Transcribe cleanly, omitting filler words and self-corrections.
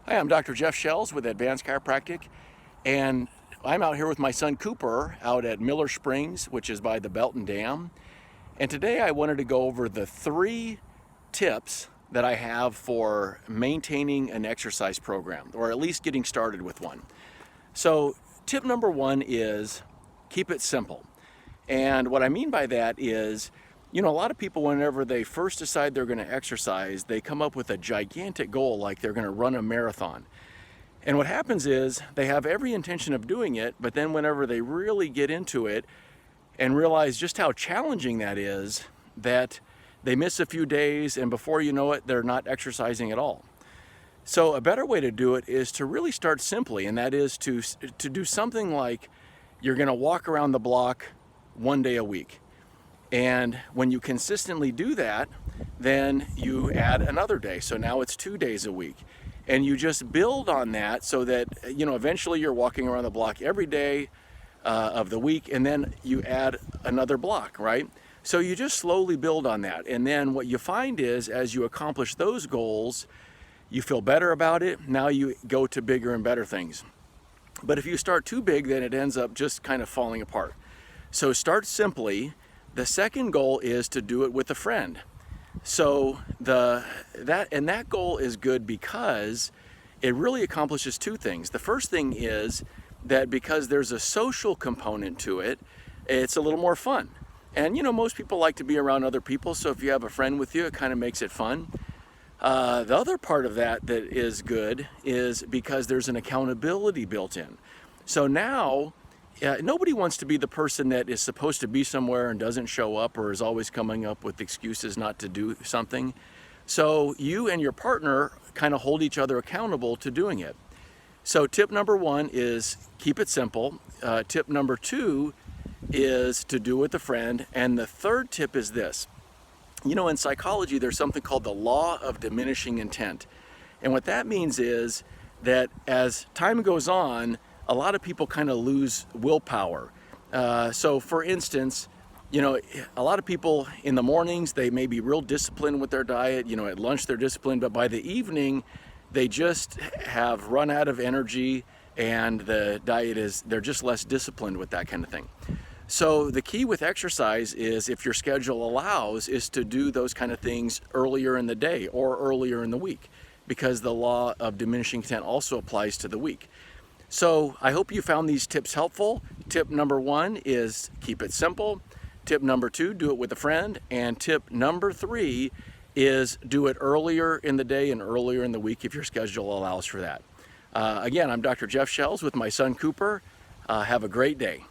Hi, I'm Dr. Jeff Schels with Advanced Chiropractic, and I'm out here with my son Cooper out at Miller Springs, which is by the Belton Dam. And today I wanted to go over the 3 tips that I have for maintaining an exercise program, or at least getting started with one. So tip number 1 is keep it simple. And what I mean by that is, a lot of people, whenever they first decide they're going to exercise, they come up with a gigantic goal, like they're going to run a marathon. And what happens is they have every intention of doing it, but then whenever they really get into it and realize just how challenging that is, that they miss a few days, and before you know it, they're not exercising at all. So a better way to do it is to really start simply, and that is to do something like you're going to walk around the block 1 day a week. And when you consistently do that, then you add another day. So now it's 2 days a week. And you just build on that so that, eventually you're walking around the block every day of the week, and then you add another block, right? So you just slowly build on that. And then what you find is, as you accomplish those goals, you feel better about it. Now you go to bigger and better things. But if you start too big, then it ends up just kind of falling apart. So start simply. The second goal is to do it with a friend. So that goal is good because it really accomplishes 2 things. The first thing is that because there's a social component to it, it's a little more fun. And most people like to be around other people, so if you have a friend with you, it kind of makes it fun. The other part of that is good is because there's an accountability built in. So now, nobody wants to be the person that is supposed to be somewhere and doesn't show up, or is always coming up with excuses not to do something. So you and your partner kind of hold each other accountable to doing it. So tip number 1 is keep it simple. Tip number 2 is to do it with a friend. And the third tip is this. In psychology, there's something called the law of diminishing intent. And what that means is that as time goes on, a lot of people kind of lose willpower. So for instance, a lot of people in the mornings, they may be real disciplined with their diet. At lunch they're disciplined, but by the evening, they just have run out of energy, and the diet they're just less disciplined with that kind of thing. So the key with exercise is, if your schedule allows, is to do those kind of things earlier in the day or earlier in the week, because the law of diminishing intent also applies to the week. So I hope you found these tips helpful. Tip number 1 is keep it simple. Tip number 2, do it with a friend. And tip number 3 is do it earlier in the day and earlier in the week if your schedule allows for that. Again, I'm Dr. Jeff Schels with my son Cooper. Have a great day.